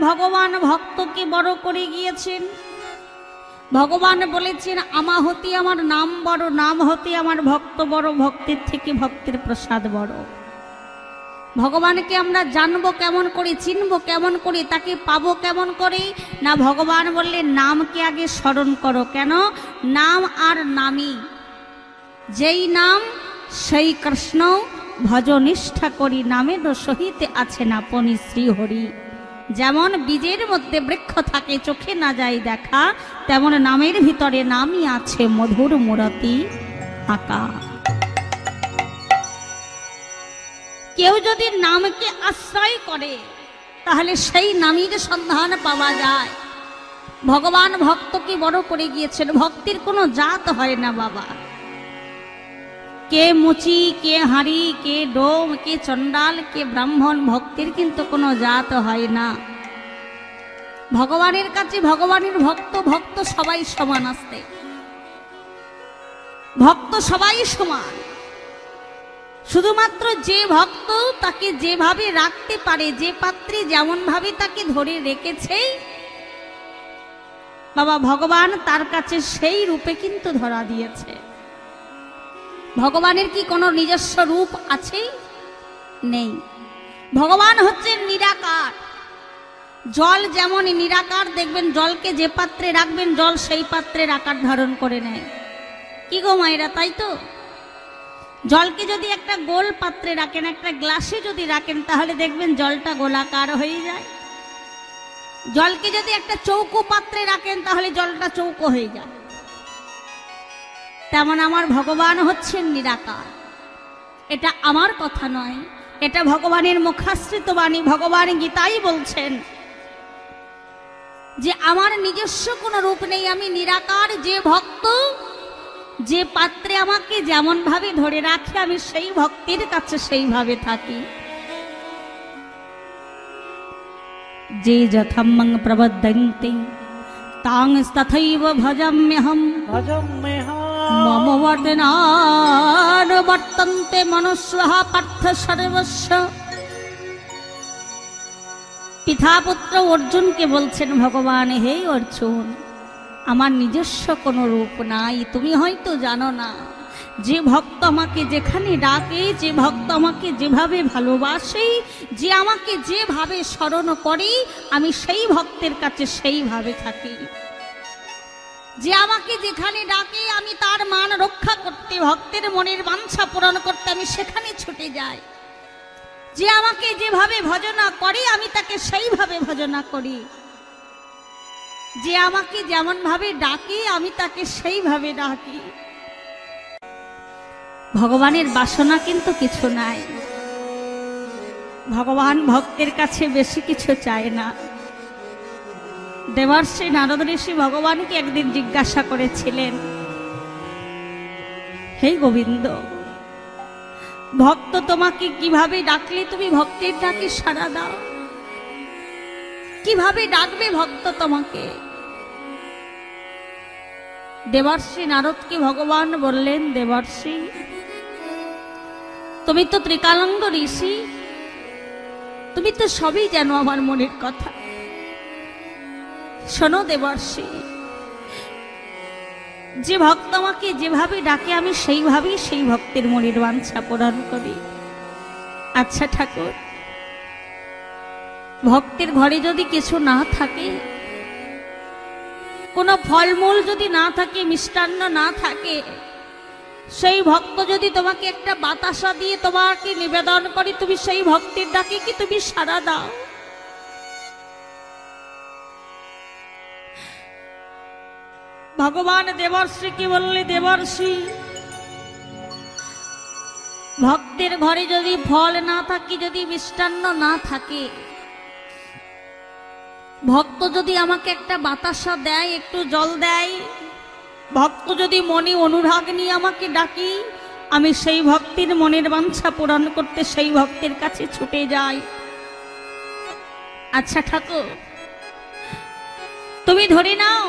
ভগবান ভক্তকে বড় করে গিয়েছেন। ভগবান বলেছেন আমাহতি আমার নাম বড়, নাম হতে আমার ভক্ত বড়, ভক্তের থেকে ভক্তের প্রসাদ বড়। ভগবানকে আমরা জানবো কেমন করে, চিনবো কেমন করে, তাকে পাবো কেমন করে? না, ভগবান বললেন নামকে আগে স্মরণ করো। কেন? নাম আর নামই, যেই নাম সেই কৃষ্ণ ভজ নিষ্ঠা করি, নামের সহিত আছেন আপনি শ্রীহরি। যেমন বীজের মধ্যে বৃক্ষ থাকে, চোখে না যায় দেখা, তেমন নামের ভিতরে নামই আছে মধুর মূরতি আঁকা। কেউ যদি নামকে আশ্রয় করে তাহলে সেই নামের সন্ধান পাওয়া যায়। ভগবান ভক্তকে বড় করে গিয়েছেন। ভক্তির কোনো জাত হয় না বাবা। কে মুচি, কে হাঁড়ি, কে ডোম, কে চণ্ডাল, কে ব্রাহ্মণ, ভক্তির কিন্তু কোনো জাত হয় না। ভগবানের কাছে ভগবানের ভক্ত, ভক্ত সবাই সমান আসতে, ভক্ত সবাই সমান। শুধুমাত্র যে ভক্ত তাকে যেভাবে রাখতে পারে, যে পাত্রে যেমন ভাবে তাকে ধরে রেখেছে বাবা ভগবান তার কাছে সেই রূপে কিন্তু ধরা দিয়েছে। ভগবানের কি কোনো নিজস্ব রূপ আছে? নেই। ভগবান হচ্ছেন নিরাকার। জল যেমন নিরাকার, দেখবেন জলকে যে পাত্রে রাখবেন জল সেই পাত্রের আকার ধারণ করে নেয়। কি গো মায়েরা, তাই তো? জলকে যদি একটা গোল পাত্রে রাখেন, একটা গ্লাসে যদি রাখেন, তাহলে দেখবেন জলটা গোলাকার হয়ে যায়। জলকে যদি একটা চৌকো পাত্রে রাখেন তাহলে জলটা চৌকো হয়ে যায়। তেমন আমার ভগবান হচ্ছেন নিরাকার। এটা আমার কথা নয়, এটা ভগবানের মুখাশ্রিত বাণী। ভগবান গীতাই বলছেন যে আমার নিজস্ব কোনো রূপ নেই, আমি নিরাকার। যে ভক্ত যে পাত্রে আমাকে যেমন ভাবে ধরে রাখে আমি সেই ভক্তির কাছে সেইভাবে থাকি। যে যথামং প্রবদ্ধন্তি তাং তথৈব ভজাম্যহম মম বর্তনান বর্তন্তে মনুষ্যঃ পার্থ সর্বস্ব। পিতা পুত্র অর্জুনকে বলছেন ভগবান, হে অর্জুন, আমার নিজস্ব কোনো রূপ নাই। তুমি হয়তো জানো না, যে ভক্ত আমাকে যেখানে ডাকে, যে ভক্ত আমাকে যেভাবে ভালোবাসে, যে আমাকে যেভাবে স্মরণ করে, আমি সেই ভক্তের কাছে সেইভাবে থাকি। যে আমাকে যেখানে ডাকে আমি তার মান রক্ষা করতে, ভক্তের মনের বাঞ্ছা পূরণ করতে আমি সেখানে ছুটে যাই। যে আমাকে যেভাবে ভজনা করে আমি তাকে সেইভাবে ভজনা করি। যে আমাকে যেমন ভাবে ডাকে আমি তাকে সেইভাবে ডাকি। ভগবানের বাসনা কিন্তু কিছু নাই। ভগবান ভক্তের কাছে বেশি কিছু চায় না। দেবর্ষি নারদ ঋষি ভগবানকে একদিন জিজ্ঞাসা করেছিলেন, হে গোবিন্দ, ভক্ত তোমাকে কিভাবে ডাকলে তুমি ভক্তের ডাকে সাড়া দাও? কিভাবে ডাকবে ভক্ত তোমাকে? দেবর্ষি নারদকে ভগবান বললেন, দেবর্ষি, তুমি তো ত্রিকালাঙ্গ ঋষি, তুমি তো সবই জানো আমার মনের কথা। শোনো দেবর্ষি, যে ভক্ত আমাকে যেভাবে ডাকে আমি সেইভাবেই সেই ভক্তের মনের বাঞ্ছা পূরণ করি। আচ্ছা ঠাকুর, ভক্তের ঘরে যদি কিছু না থাকে, কোনো ফলমূল যদি না থাকে, মিষ্টান্ন না থাকে, সেই ভক্ত যদি তোমাকে একটা বাতাসা দিয়ে তোমাকে নিবেদন করে, তুমি সেই ভক্তের ডাকে কি তুমি সাড়া দাও? ভগবান দেবর্ষিকে বললে, দেবর্ষি, ভক্তের ঘরে যদি ফল না থাকে, যদি মিষ্টান্ন না থাকে, ভক্ত যদি আমাকে একটা বাতাসা দেয়, একটু জল দেয়, ভক্ত যদি মনে অনুরাগ নিয়ে আমাকে ডাকি, আমি সেই ভক্তির মনের বাঞ্ছা পূরণ করতে সেই ভক্তের কাছে ছুটে যাই। আচ্ছা ঠাকুর, তুমি ধরে নাও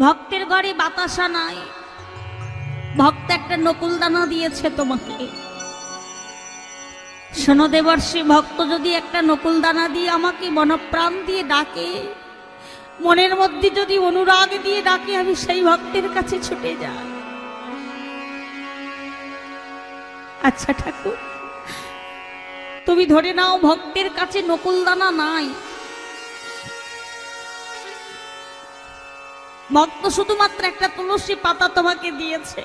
ভক্তের ঘরে বাতাসা নাই, ভক্ত একটা নকুল দানা দিয়েছে তোমাকে, শোনো দেবর্ষি, ভক্ত যদি একটা নকুল দানা দিয়ে আমাকে মনপ্রাণ দিয়ে ডাকে, মনের মধ্যে যদি অনুরাগ দিয়ে ডাকে, আমি সেই ভক্তের কাছে ছুটে যাই। আচ্ছা ঠাকুর, তুমি ধরে নাও ভক্তের কাছে নকুল দানা নাই, ভক্ত শুধুমাত্র একটা তুলসী পাতা তোমাকে দিয়েছে,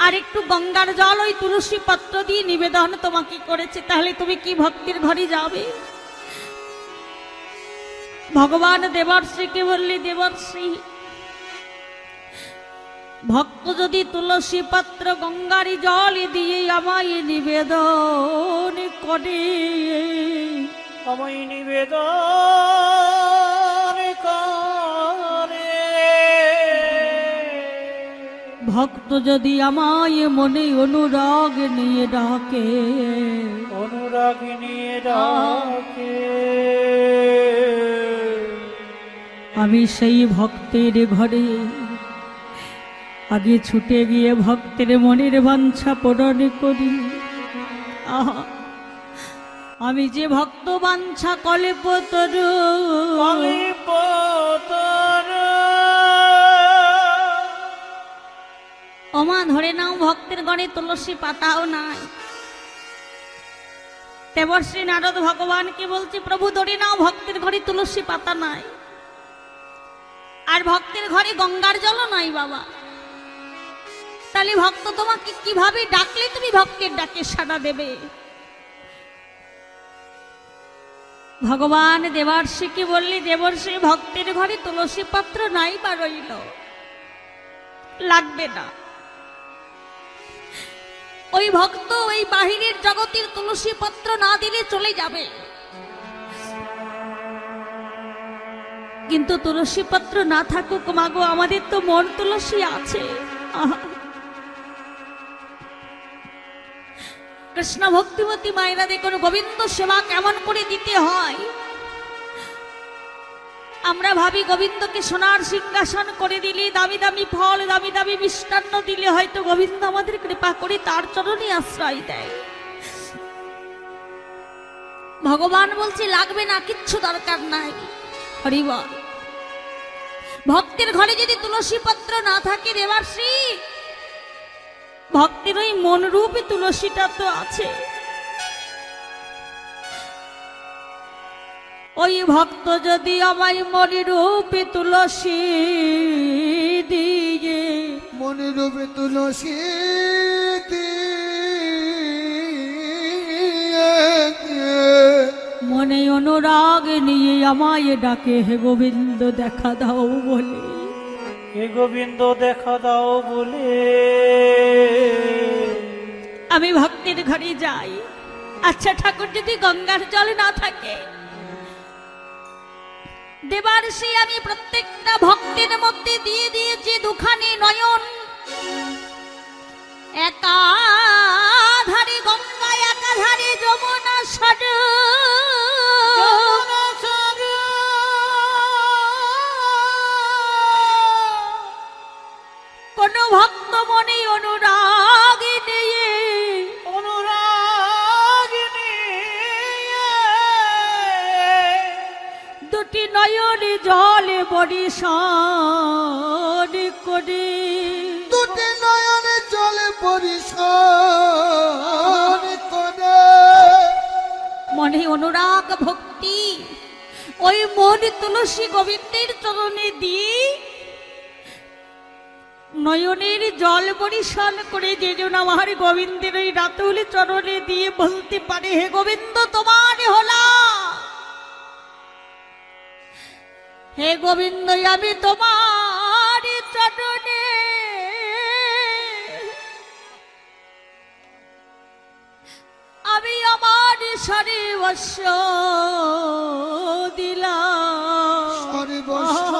আর একটু গঙ্গার জল ওই তুলসী পত্র দিয়ে নিবেদন তোমাকে করেছে, তাহলে তুমি কি ভক্তের ঘরে যাবে? ভগবান দেবর্ষিকে বললে, দেবর্ষি, ভক্ত যদি তুলসী পত্র গঙ্গার জল দিয়ে আমায় নিবেদন করে, আমায় নিবেদন করে, ভক্ত যদি আমায় মনে অনুরাগ নিয়ে ডাকে, অনুরাগ নিয়ে ডাকে, আমি সেই ভক্তের ঘরে আগে ছুটে গিয়ে ভক্তের মনের বাঞ্ছা পূরণ করি। আহা, আমি যে ভক্ত বাঞ্ছা কল্পতরু, ওমা ধরে নাও ভক্তের ঘরে তুলসী পাতাও নাই। দেবর্ষি নারদ ভগবানকে বলছে, প্রভু ধরে নাও ভক্তের ঘরে তুলসী পাতা নাই, আর ভক্তের ঘরে গঙ্গার জলও নাই বাবা, তাহলে ভক্ত তোমাকে কিভাবে ডাকলে তুমি ভক্তের ডাকে সাড়া দেবে? ভগবান দেবর্ষিকে বললে, দেবর্ষি, ভক্তের ঘরে তুলসী পত্র নাই বা রইল, লাগবে না। ওই ভক্ত ওই বাহিরের জগতের তুলসী পত্র না দিলে চলে যাবে, কিন্তু তুলসী পত্র না থাকুক মাগো, আমাদের তো মন তুলসী আছে। কৃষ্ণ ভক্তিমতী মায়েরা দেখুন গোবিন্দ সেবা কেমন করে দিতে হয়। আমরা ভাবি গোবিন্দকে সোনার সিংহাসন করে দিলে, দামি দামি ফল, দামি দামি মিষ্টান্ন দিলে হয়তো গোবিন্দ আমাদের কৃপা করে তার চরণে আশ্রয় দেয়। ভগবান বলছে লাগবে না, কিচ্ছু দরকার নাই। হরি বল। ভক্তের ঘরে যদি তুলসী পত্র না থাকে দেবর্ষি, ভক্তের ওই মন রূপে তুলসীটা তো আছে, ওই ভক্ত যদি আমায় মনি রূপে তুলসী দিয়ে, মনি রূপে তুলসী মনে অনুরাগ নিয়ে আমায় ডাকে, হে গোবিন্দ দেখা দাও বলে, হে গোবিন্দ দেখা দাও বলে, আমি ভক্তের ঘরে যাই। আচ্ছা ঠাকুর, যদি গঙ্গার জল না থাকে, দেবর্ষি আমি প্রত্যেকটা ভক্তের মধ্যে দিয়ে দিয়েছি দুখানি নয়ন, একাধারে গঙ্গা একাধারে যমুনা সর, কোন ভক্ত মনে অনুরাগ নিয়ে, অনুরাগ নিয়ে দুটি নয়নে জলে বরিশান করে, দুটি নয়নে জলে পরিশান করে, মনে অনুরাগ ভক্তি ওই মন তুলসী গোবিন্দের চরণে দিয়ে নয়নের জল বরিশান করে, যে জন আমার গোবিন্দের ওই রাতুল চরণে দিয়ে বলতে পারে, হে গোবিন্দ তোমার হলাম, হে গোবিন্দ আমি তোমার চরণে আমি আমার সর্বস্ব দিলাম, সর্বস্ব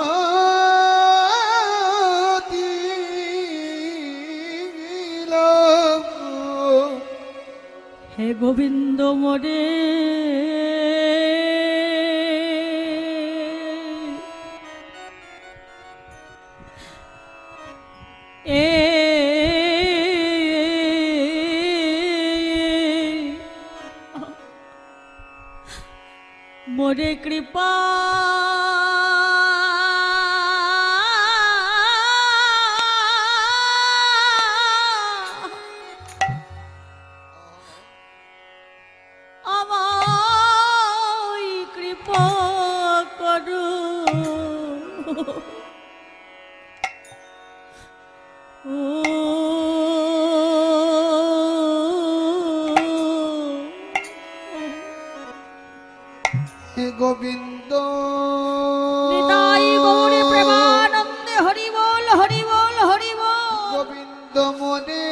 দিলাম, হে গোবিন্দ মোরে মোরে কৃপা আমায় কৃপা করো ও হে গোবিন্দ নিতাই গৌরী প্রেমানন্দে হরি বল হরি বল হরি বল। গোবিন্দ মনে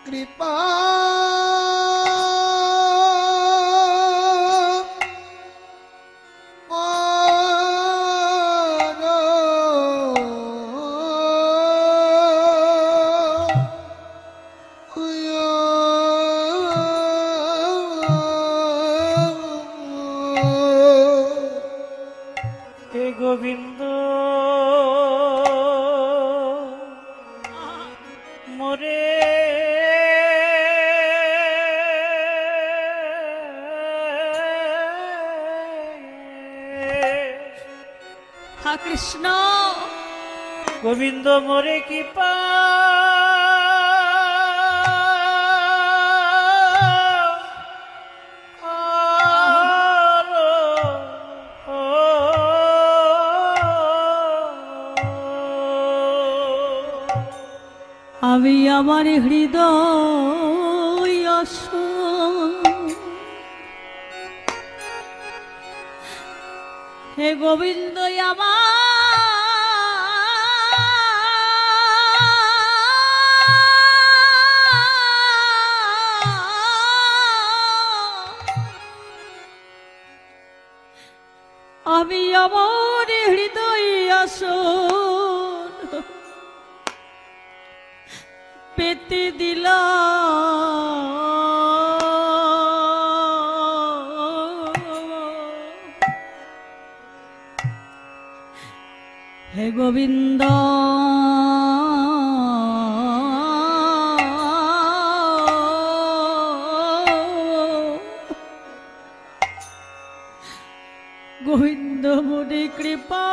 কৃপা হে গোবিন্দ মোরে হা কৃষ্ণ গোবিন্দ মোরে কি পা আমি আমার হৃদয় আসন হে গোবিন্দ আমি আমার হৃদয় আসন পেতে দিলাম হে গোবিন্দ গোবিন্দ মোরে কৃপা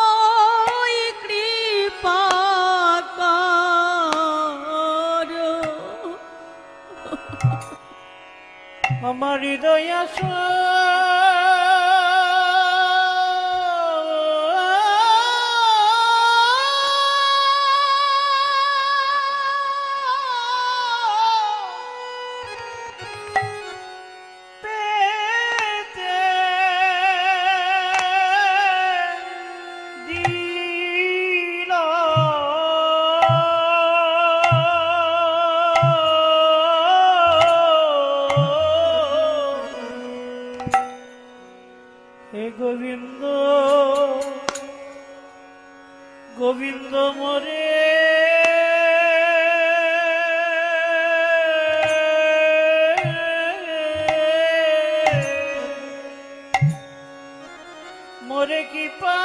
আমায় কৃপা করো আমার হৃদয় হে গোবিন্দ গোবিন্দ মোরে মোরে কি পা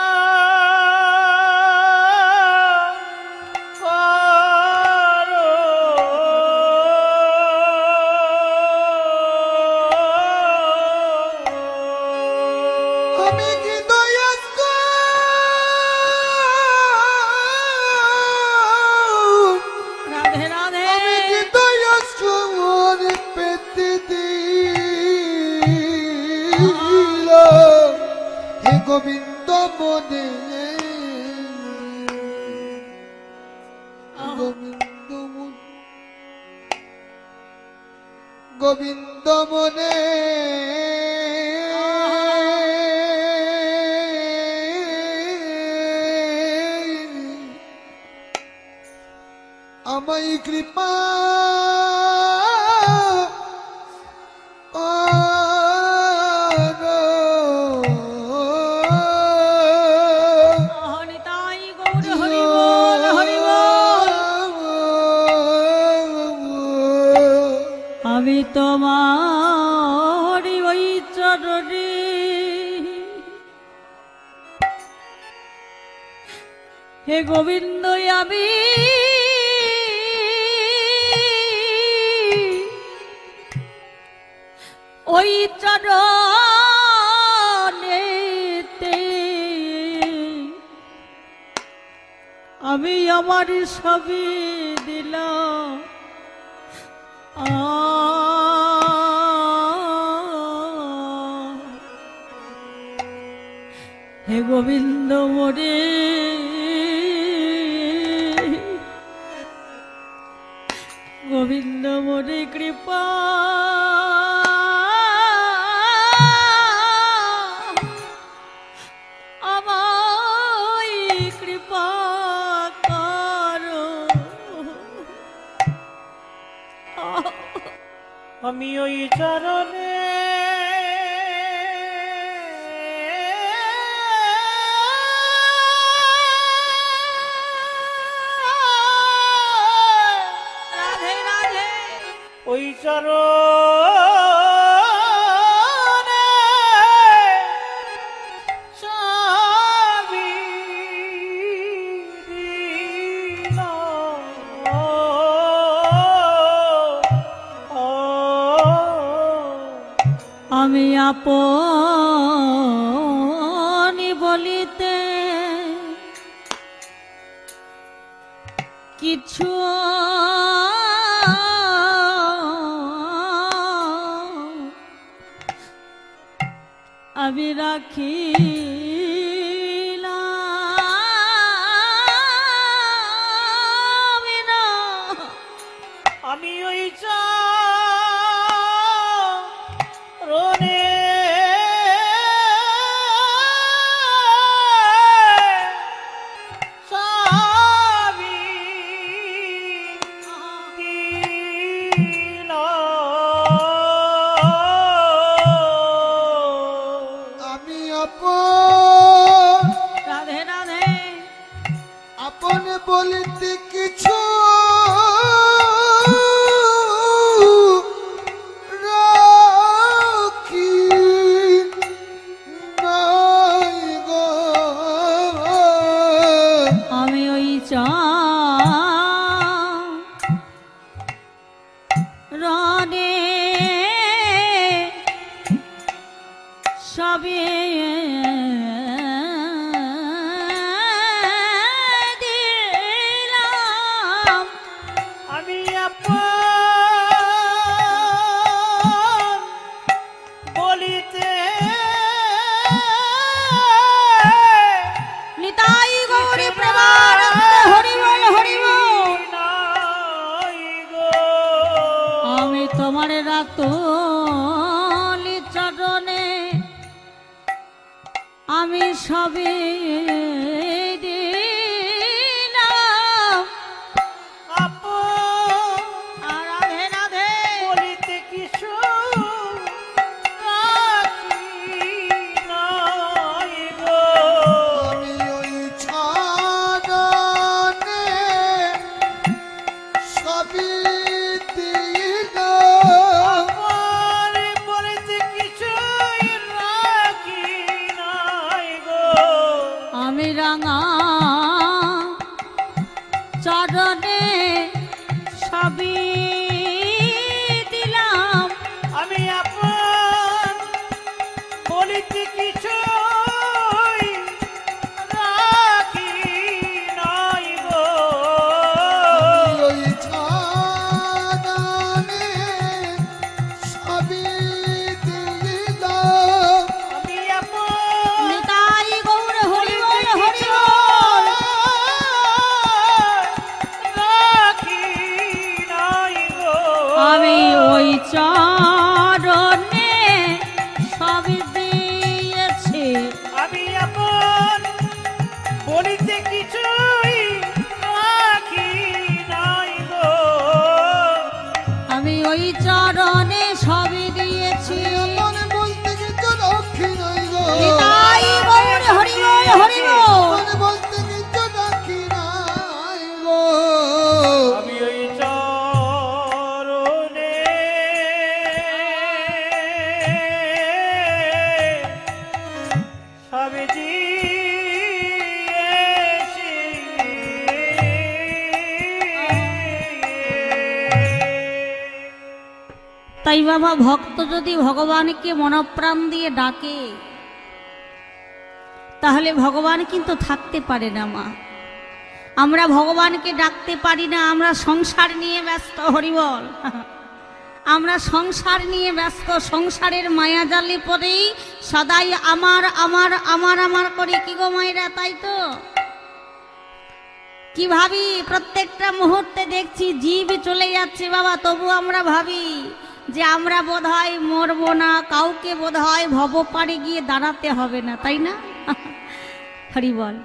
আমি কি দয়াস্ত রাধে রাধে আমি কি দয়াস্ত মনে পেতে দিল হে গোবিন্দ মনে গোবিন্দ গোবিন্দ মনে আমায় কৃপা নিতাই গৌর হরি বল হরি বল। তোমার ওই চরণে হে গোবিন্দ আমি ওই চরণেতে আমি আমার সবই দিলাম হে গোবিন্দ মোরে গোবিন্দ মোরে কৃপা আমায় কৃপা করো আমি ওই চরণে রাধে রাধে ওই চরণে সবই দিলাম। আমি আপনি বলিতে কিছু আমি রাখি আমি ওই চরণে সবই দিলাম। আমি আপন রাধে রাধে আপন বলিতে কিছু রাখি নাই গো। আমি ওই রনে সবে দিলাম আমি আপন বলিতে নিতাই গৌরী প্রেমানন্দে হরি বল হরি বল। নাই গো। আমি তোমার রাতুলি চরণে আমি সবে দিলাম। আপন রাধে রাধে বলিতে কিছু রাখি নাই গো। আমি ওই চরণে সবই দিলাম। আপন বলিতে কিছুই রাখি নাই গো। আমি রাঙা চরণে সবই দিলাম। আমি আপন বলিতে কিছুই রাখি নাই গো। ওই চরণে সবই দিলাম। আমি আপন নিতাই গৌর হরি বল হরি বল। রাখি নাই গো। আমি ওই চরণে সবই দিয়েছি। আমি আপন বলিতে কিছুই রাখি নাই গো। আমি ওই চরণে সবই দিয়েছি। আপন বলতে কিছু রাখি নাই গো। নিতাই গৌর হরি বল হরি বল। আপন বলতে কিছু রাখি নাই গো। আমি ওই চরণে তাই বাবা, ভক্ত যদি ভগবানকে মনপ্রাণ দিয়ে ডাকে তাহলে ভগবান কিন্তু থাকতে পারে না মা। আমরা ভগবানকে ডাকতে পারি না, আমরা সংসার নিয়ে ব্যস্ত। হরিবল। আমরা সংসার নিয়ে ব্যস্ত, সংসারের মায়াজালে পরেই সদাই আমার আমার আমার আমার করে। কি গো মায়েরা, তাই তো? কি ভাবি, প্রত্যেকটা মুহূর্তে দেখছি জীব চলে যাচ্ছে বাবা, তবু আমরা ভাবি যে আমরা বোধহয় মরবো না, কাউকে বোধহয় ভব পারে গিয়ে দাঁড়াতে হবে না, তাই না? হরি বল।